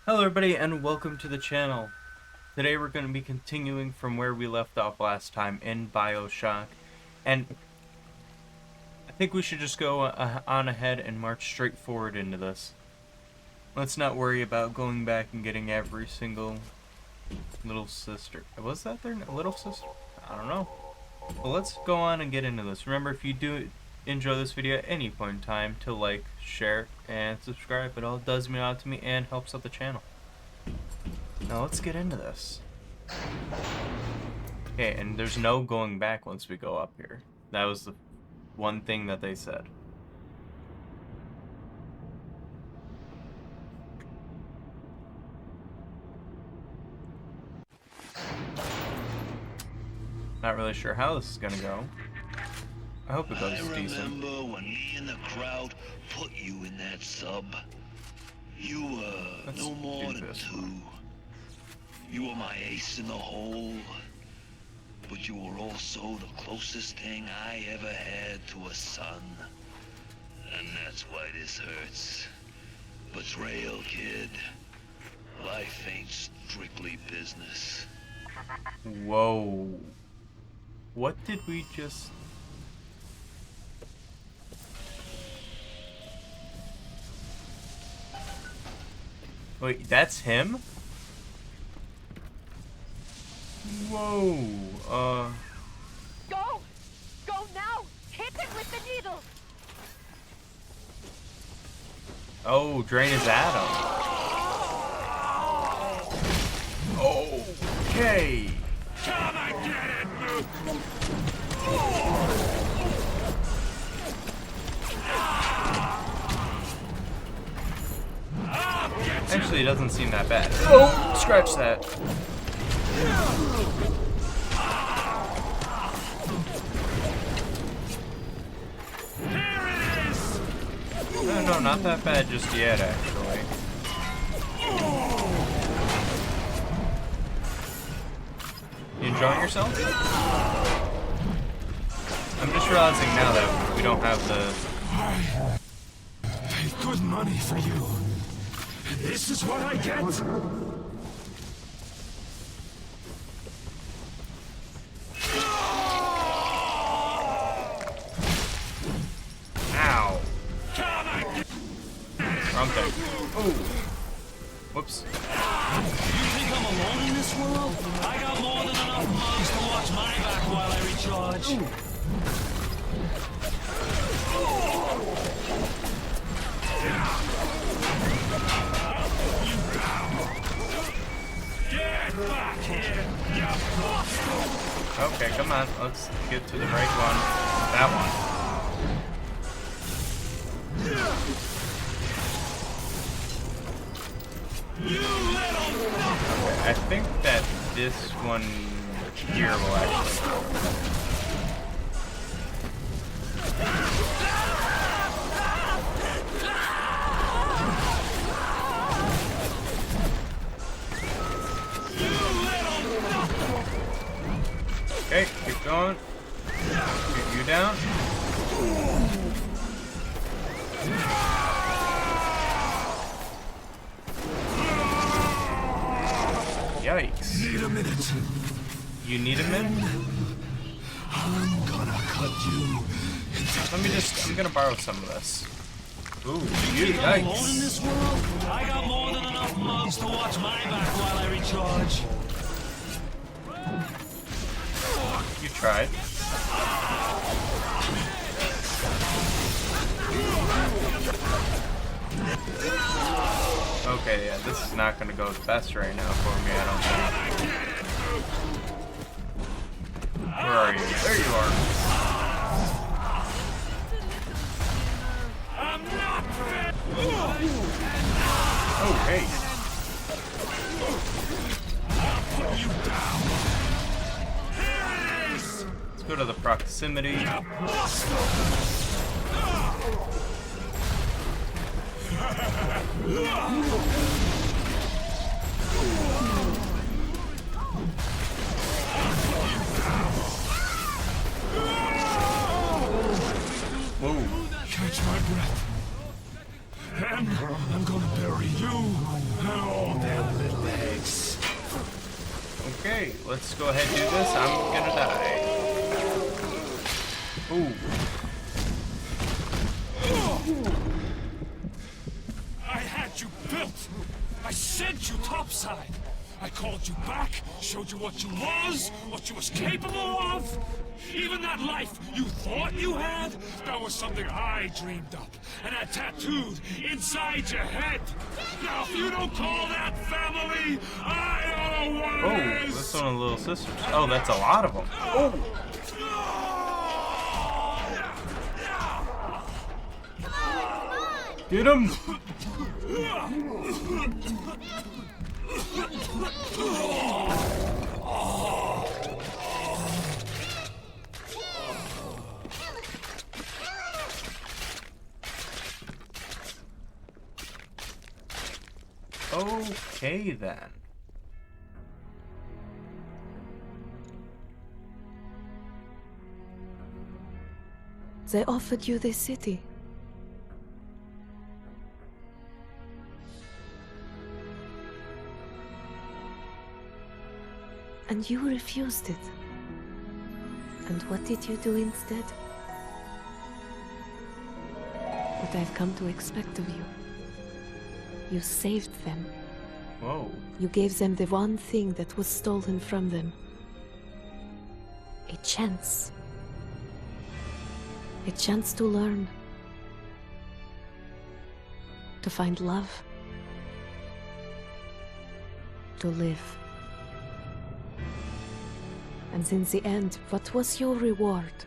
Hello everybody and welcome to the channel. Today we're going to be continuing from where we left off last time in BioShock. And I think we should just go on ahead and march straight forward into this. Let's not worry about going back and getting every single little sister. Was that their little sister? I don't know. Well, let's go on and get into this. Remember, if you do enjoy this video at any point in time, to like, share, and subscribe. It all does mean a lot to me and helps out the channel. Now let's get into this. Okay, and there's no going back once we go up here. That was the one thing that they said. Not really sure how this is gonna go. I hope it goes decent. I remember when me and the crowd put you in that sub. You were no more than two. You were my ace in the hole, but you were also the closest thing I ever had to a son. And that's why this hurts. Betrayal, kid. Life ain't strictly business. Whoa. What did we just... Wait, that's him? Whoa, Go! Go now! Hit it with the needle! Oh, drain his atom. Okay. Come and get it! Actually, it doesn't seem that bad. Oh, scratch that. No, not that bad just yet, actually. You enjoying yourself? I'm just realizing now that we don't have the... I paid good money for you. This is what I get? Ow. Wrong thing. Ooh. Whoops. You think I'm alone in this world? I got more than enough mugs to watch my back while I recharge. Get back here, you bastard! Okay, come on. Let's get to the right one. That one. Okay, I think that this one here will actually... Okay, keep going. Get you down. Yikes. Need a minute. You need a minute? I'm gonna cut you. I'm gonna borrow some of this. Ooh, You think I'm alone in yikes. this world? I got more than enough mugs to watch my back while I recharge. You tried. Okay, yeah, this is not gonna go the best right now for me, I don't think. Where are you? There you are. Oh, hey. Let's go to the proximity. Whoa. Catch my breath. And I'm gonna bury you. Oh. Okay, let's go ahead and do this. I'm gonna die. Ooh. I had you built. I sent you topside. I called you back, showed you what you was capable of. Even that life you thought you had, that was something I dreamed up and had tattooed inside your head. Now, if you don't call that family, I don't know what it is. That's one of the little sisters. Oh, that's a lot of them. Oh. Get him! Okay then. They offered you this city. And you refused it. And what did you do instead? What I've come to expect of you. You saved them. Whoa. You gave them the one thing that was stolen from them. A chance. A chance to learn. To find love. To live. And in the end, what was your reward?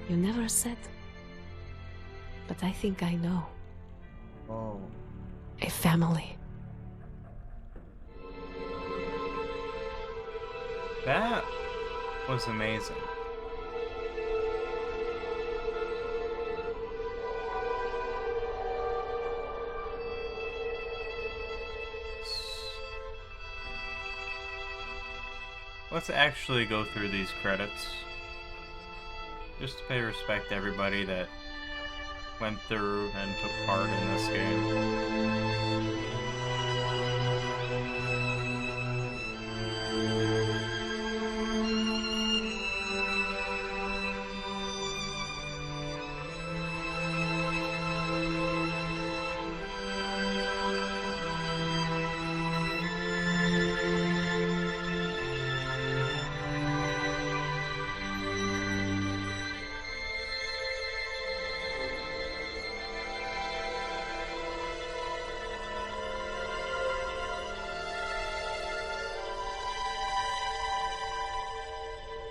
You never said. But I think I know. Whoa. A family. That was amazing. Let's actually go through these credits. Just to pay respect to everybody that went through and took part in this game.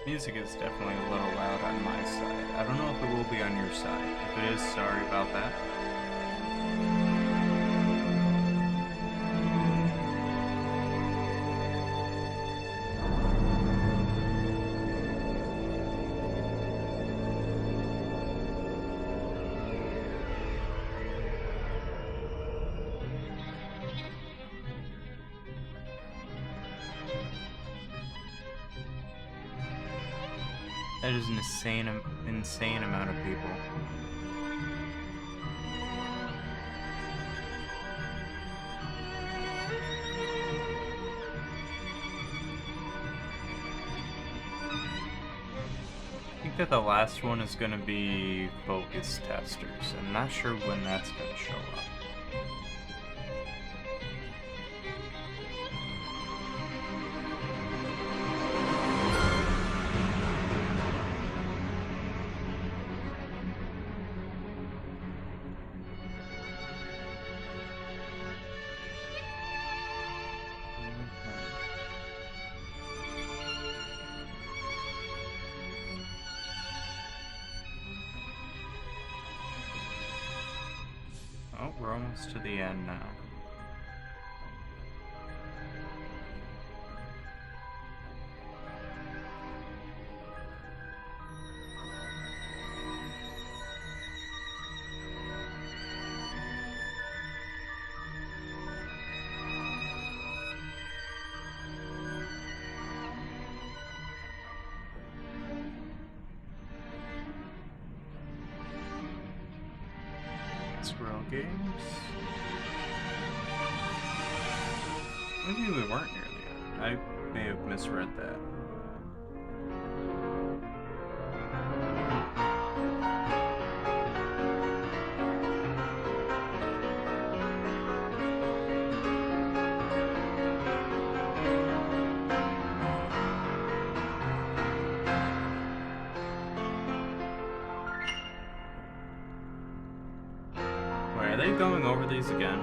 Music is definitely a little loud on my side. I don't know if it will be on your side. If it is, sorry about that. That is an insane amount of people. I think that the last one is going to be focus testers. I'm not sure when that's going to show up. Oh, we're almost to the end now. Squirrel Games. Maybe we weren't near the end. I may have misread that. Wait, are they going over these again?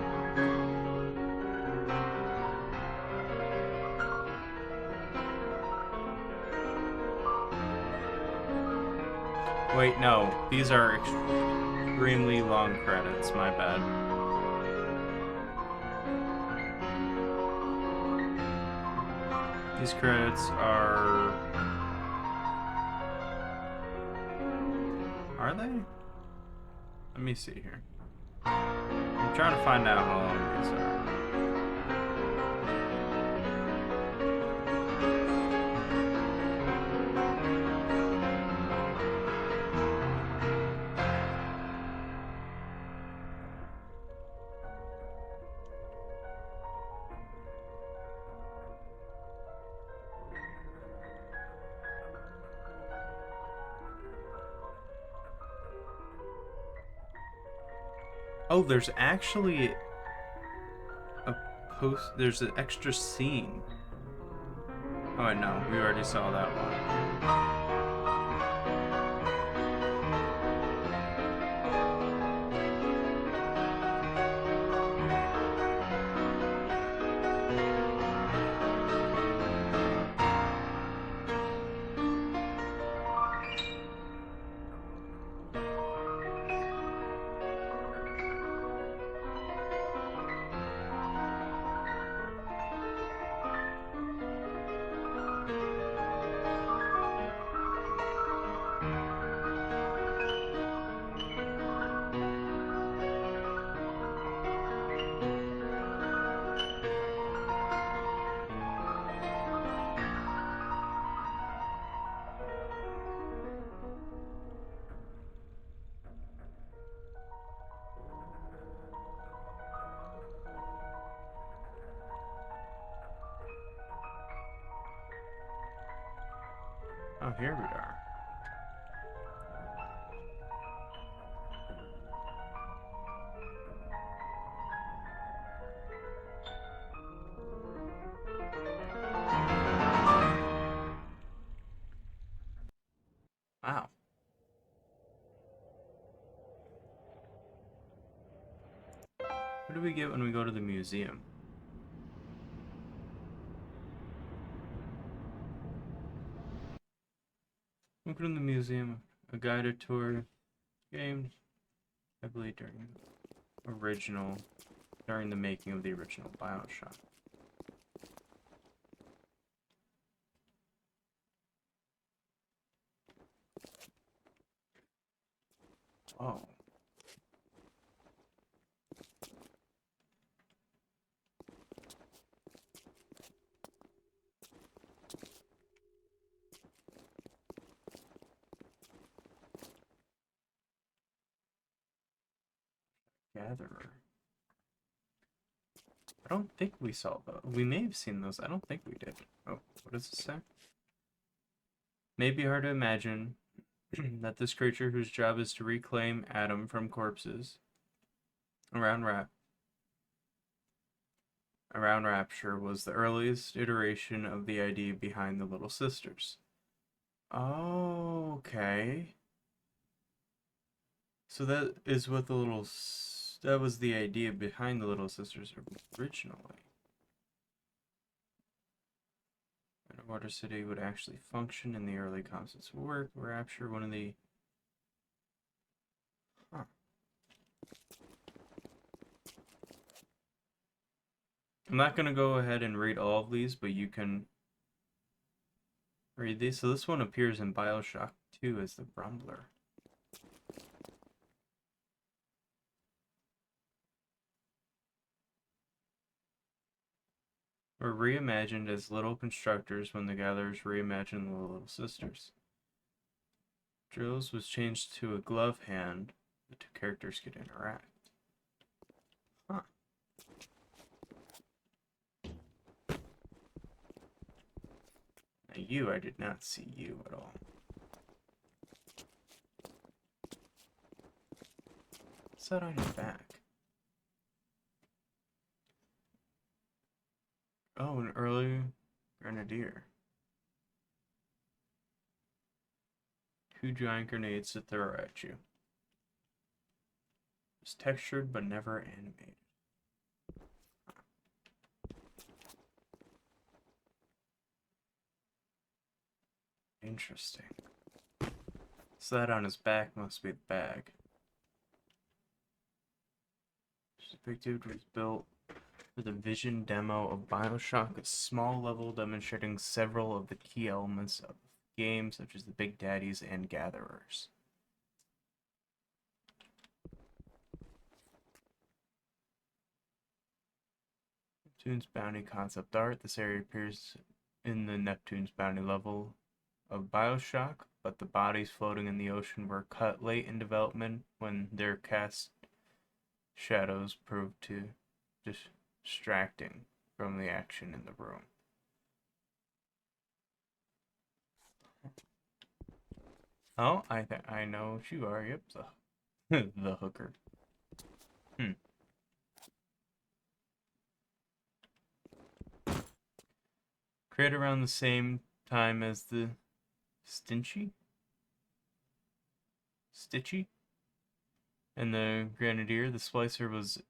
Wait, no. These are extremely long credits. My bad. These credits are... Are they? Let me see here. I'm trying to find out how long these are. Oh, there's actually a post. There's an extra scene. Oh, no, we already saw that one. Oh, here we are. Wow. What do we get when we go to the museum? Open the museum, a guided tour, games heavily during the making of the original BioShock. Oh. Gatherer. I don't think we saw those. We may have seen those. I don't think we did. Oh, what does it say? May be hard to imagine that this creature whose job is to reclaim Adam from corpses around Rapture was the earliest iteration of the idea behind the Little Sisters. Oh, okay. So that is what that was the idea behind the Little Sisters originally. Underwater City would actually function in the early concepts of work. Rapture, one of the... Huh. I'm not going to go ahead and read all of these, but you can read these. So this one appears in BioShock 2 as the Rumbler. Were reimagined as little constructors when the Gatherers reimagined the Little Sisters. Drills was changed to a glove hand. The two characters could interact. Huh. you. I did not see you at all. What's that on your back? Oh, an early grenadier. 2 giant grenades to throw at you. It's textured but never animated. Interesting. So that on his back must be the bag. This big dude was built for the vision demo of BioShock, a small level demonstrating several of the key elements of the game, such as the Big Daddies and Gatherers. Neptune's Bounty concept art. This area appears in the Neptune's Bounty level of BioShock, but the bodies floating in the ocean were cut late in development when their cast shadows proved too distracting from the action in the room. Oh, I know what you are. Yep, the hooker. Created around the same time as the Stitchy and the Grenadier, the Splicer was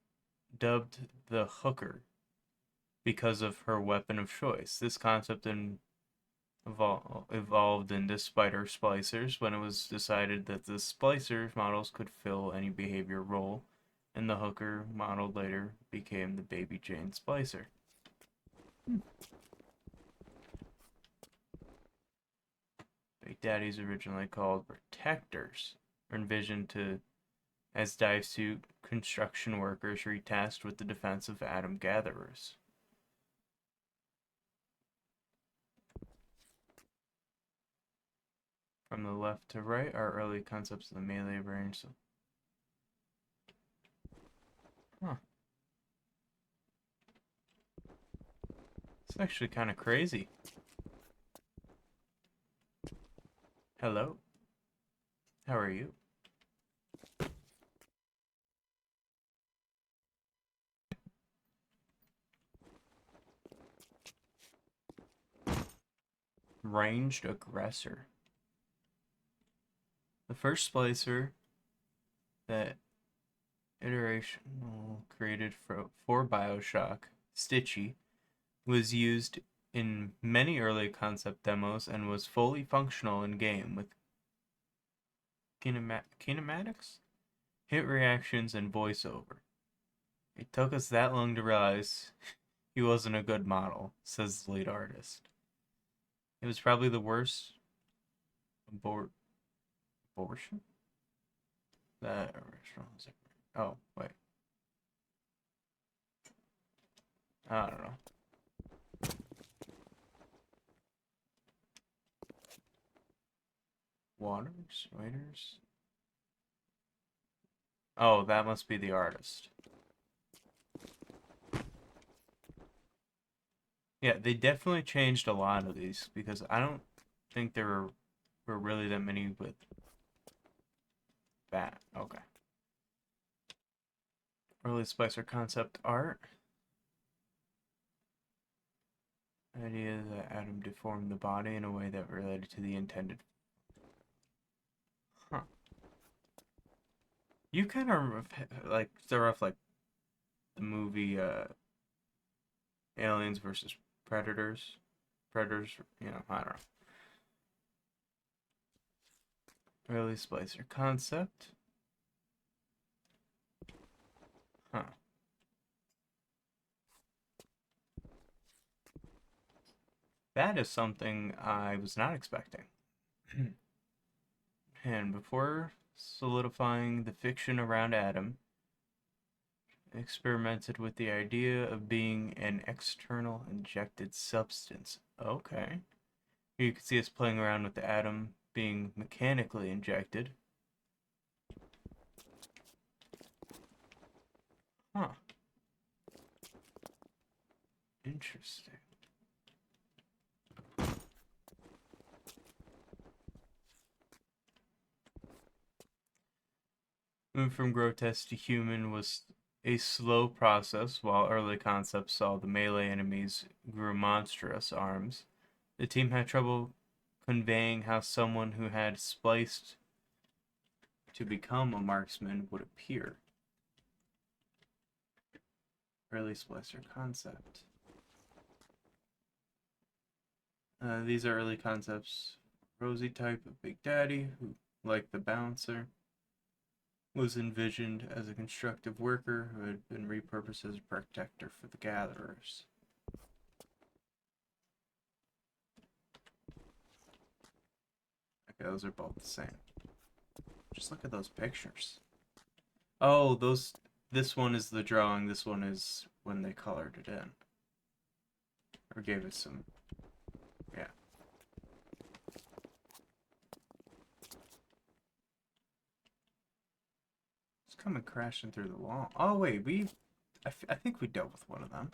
dubbed the Hooker because of her weapon of choice. This concept evolved into Spider Splicers when it was decided that the Splicer models could fill any behavior role, and the Hooker model later became the Baby Jane Splicer. Big Daddies, originally called Protectors, were envisioned as dive suit construction workers retasked with the defense of atom gatherers. From the left to right are early concepts of the melee range. Huh. It's actually kind of crazy. Hello. How are you? Ranged aggressor. The first splicer that iteration created for BioShock, Stitchy, was used in many early concept demos and was fully functional in game with kinematics, hit reactions, and voiceover. It took us that long to realize he wasn't a good model, says the lead artist. It was probably the worst abortion that restaurant was ever. Oh, wait. I don't know. Waiters? Oh, that must be the artist. Yeah, they definitely changed a lot of these because I don't think there were really that many with that. Okay. Early Splicer concept art. Idea that Adam deformed the body in a way that related to the intended. Huh. You kind of like throw off like the movie Aliens versus Predators. Predators, you know, I don't know. Early Splicer concept. Huh. That is something I was not expecting. And before solidifying the fiction around Adam, experimented with the idea of being an external injected substance. Okay. Here you can see us playing around with the atom being mechanically injected. Huh. Interesting. Moving from grotesque to human was a slow process. While early concepts saw the melee enemies grew monstrous arms, the team had trouble conveying how someone who had spliced to become a marksman would appear. Early splicer concept. These are early concepts. Rosie type of Big Daddy, who, like the bouncer, was envisioned as a constructive worker who had been repurposed as a protector for the gatherers. Okay, those are both the same. Just look at those pictures. Oh, those. This one is the drawing. This one is when they colored it in, or gave it some. Yeah. It's coming crashing through the wall. Oh wait, I think we dealt with one of them.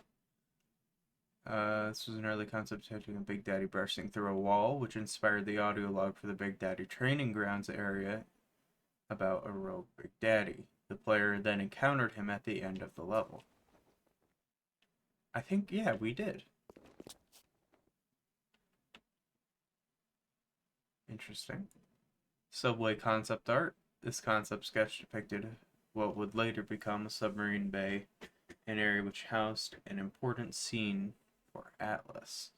This was an early concept depicting a Big Daddy bursting through a wall, which inspired the audio log for the Big Daddy training grounds area about a rogue Big Daddy. The player then encountered him at the end of the level. I think, yeah, we did. Interesting. Subway concept art. This concept sketch depicted what would later become a submarine bay, an area which housed an important scene for Atlas.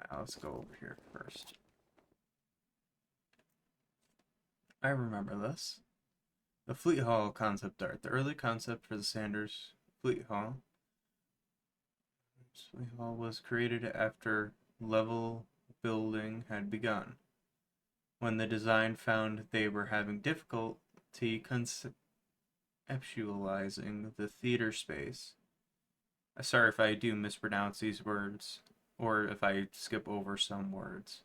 Now let's go over here first. I remember this. The Fleet Hall concept art. The early concept for the Sanders Fleet Hall. Fleet Hall was created after level building had begun. When the design found they were having difficulty conceptualizing the theater space. Sorry if I do mispronounce these words, or if I skip over some words.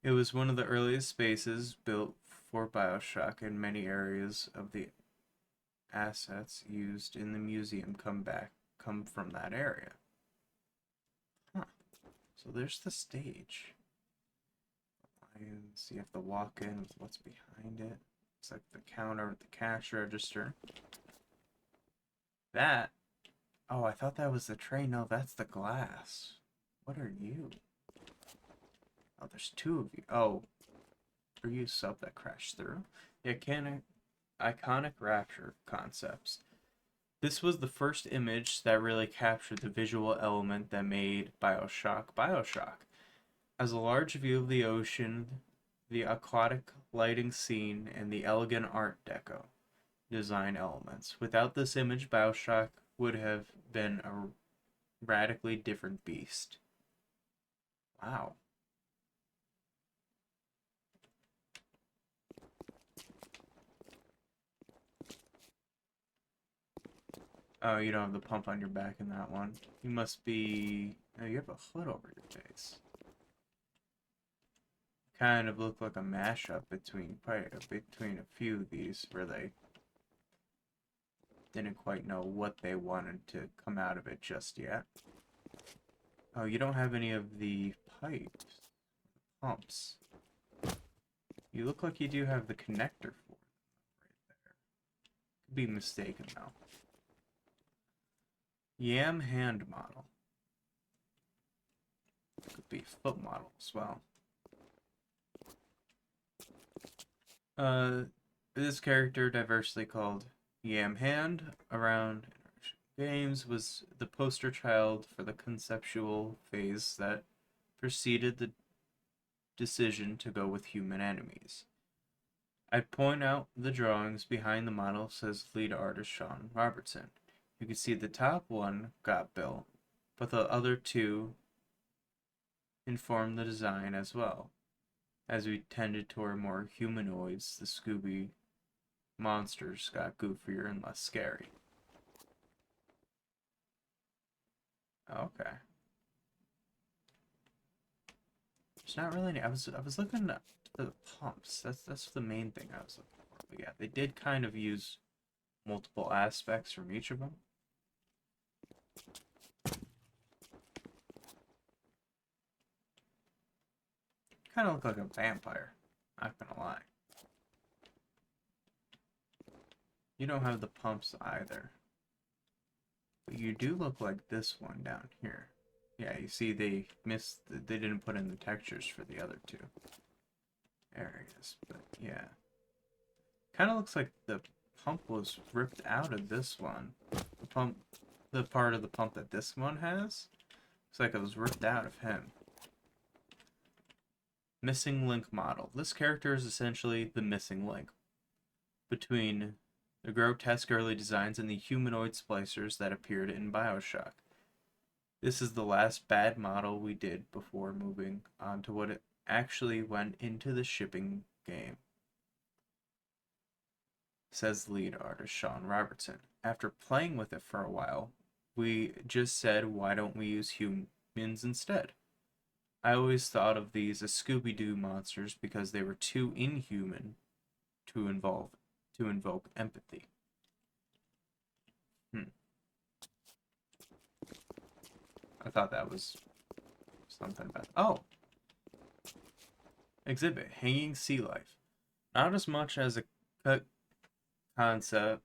It was one of the earliest spaces built for BioShock, and many areas of the assets used in the museum come from that area. Huh. So there's the stage. So you have to walk in with what's behind it. It's like the counter with the cash register. That. Oh, I thought that was the tray. No, that's the glass. What are you? Oh, there's two of you. Oh, are you sub that crashed through? The iconic rapture concepts. This was the first image that really captured the visual element that made BioShock BioShock. As a large view of the ocean, the aquatic lighting scene, and the elegant Art Deco design elements. Without this image, BioShock would have been a radically different beast. Wow. Oh, you don't have the pump on your back in that one. You must be... Oh, you have a hood over your face. Kind of look like a mashup between a few of these where they didn't quite know what they wanted to come out of it just yet. Oh, you don't have any of the pipes, pumps. You look like you do have the connector for it right there. Could be mistaken though. Yam hand model. Could be foot model as well. This character, diversely called Yam Hand, around games was the poster child for the conceptual phase that preceded the decision to go with human enemies. I'd point out the drawings behind the model, says lead artist Sean Robertson. You can see the top one got built, but the other two informed the design as well. As we tended toward more humanoids, the Scooby monsters got goofier and less scary. Okay. There's not really any. I was looking for the pumps. That's the main thing I was looking for. But yeah, they did kind of use multiple aspects from each of them. kind of look like a vampire. Not gonna lie. You don't have the pumps either. But you do look like this one down here. Yeah, you see they missed, they didn't put in the textures for the other two areas. But yeah. Kind of looks like the pump was ripped out of this one. The part of the pump that this one has, looks like it was ripped out of him. Missing link model. This character is essentially the missing link between the grotesque early designs and the humanoid splicers that appeared in BioShock. This is the last bad model we did before moving on to what it actually went into the shipping game, says lead artist Sean Robertson. After playing with it for a while, we just said, why don't we use humans instead? I always thought of these as Scooby-Doo monsters because they were too inhuman to invoke empathy. I thought that was something about... Oh! Exhibit, Hanging Sea Life. Not as much as a concept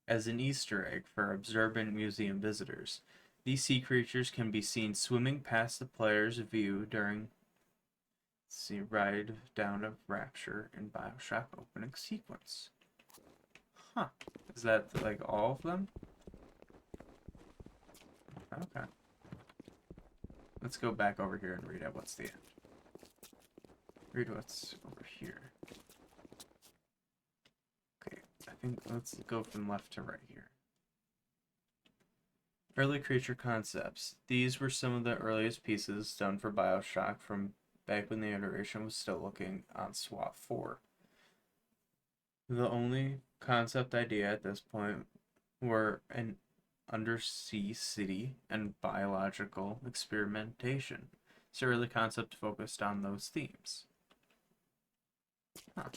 as an Easter egg for observant museum visitors. These sea creatures can be seen swimming past the player's view during the ride down of Rapture in BioShock opening sequence. Huh. Is that like all of them? Okay. Let's go back over here and read out what's the end. Read what's over here. Okay, I think let's go from left to right here. Early creature concepts. These were some of the earliest pieces done for BioShock from back when the iteration was still looking on SWAT 4. The only concept idea at this point were an undersea city and biological experimentation. So early concept focused on those themes. Huh.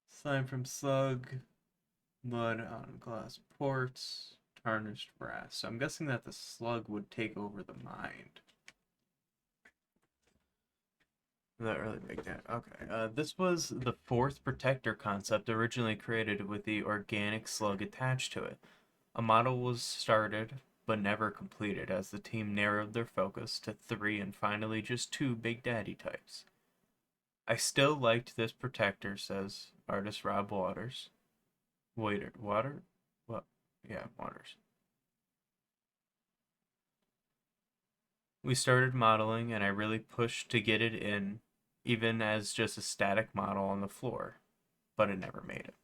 Slime from slug, mud on glass ports, tarnished brass. So I'm guessing that the slug would take over the mind. The early big data. Okay. This was the fourth protector concept originally created with the organic slug attached to it. A model was started but never completed as the team narrowed their focus to 3 and finally just 2 Big Daddy types. I still liked this protector, says artist Rob Waters. Water? What? Yeah, Waters. We started modeling and I really pushed to get it in, even as just a static model on the floor, but it never made it.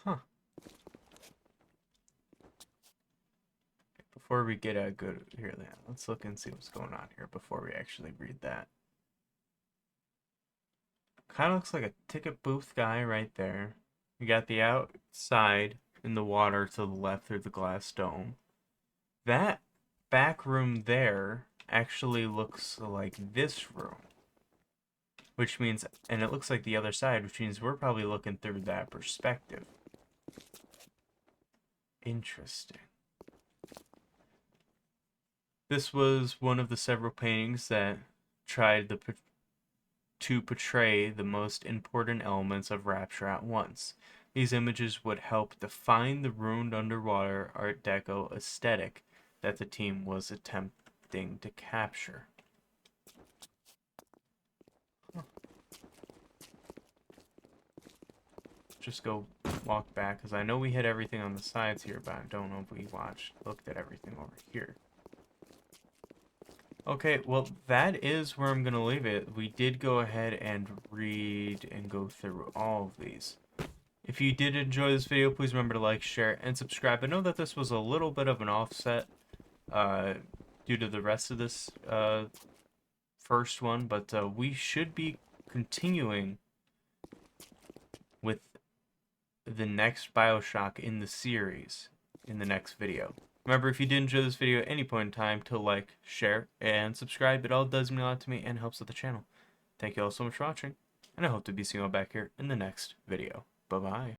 Huh. Before we get a good... Here, let's look and see what's going on here before we actually read that. Kind of looks like a ticket booth guy right there. You got the outside in the water to the left through the glass dome. That back room there actually looks like this room. Which means, and it looks like the other side, which means we're probably looking through that perspective. Interesting. This was one of the several paintings that tried to portray the most important elements of Rapture at once. These images would help define the ruined underwater Art Deco aesthetic that the team was attempting to capture. Huh. Just go walk back, because I know we hit everything on the sides here, but I don't know if we looked at everything over here. Okay, well, that is where I'm going to leave it. We did go ahead and read and go through all of these. If you did enjoy this video, please remember to like, share, and subscribe. I know that this was a little bit of an offset due to the rest of this first one, but we should be continuing with the next BioShock in the series in the next video. Remember, if you did enjoy this video at any point in time, to like, share, and subscribe. It all does mean a lot to me and helps with the channel. Thank you all so much for watching, and I hope to be seeing you all back here in the next video. Bye-bye.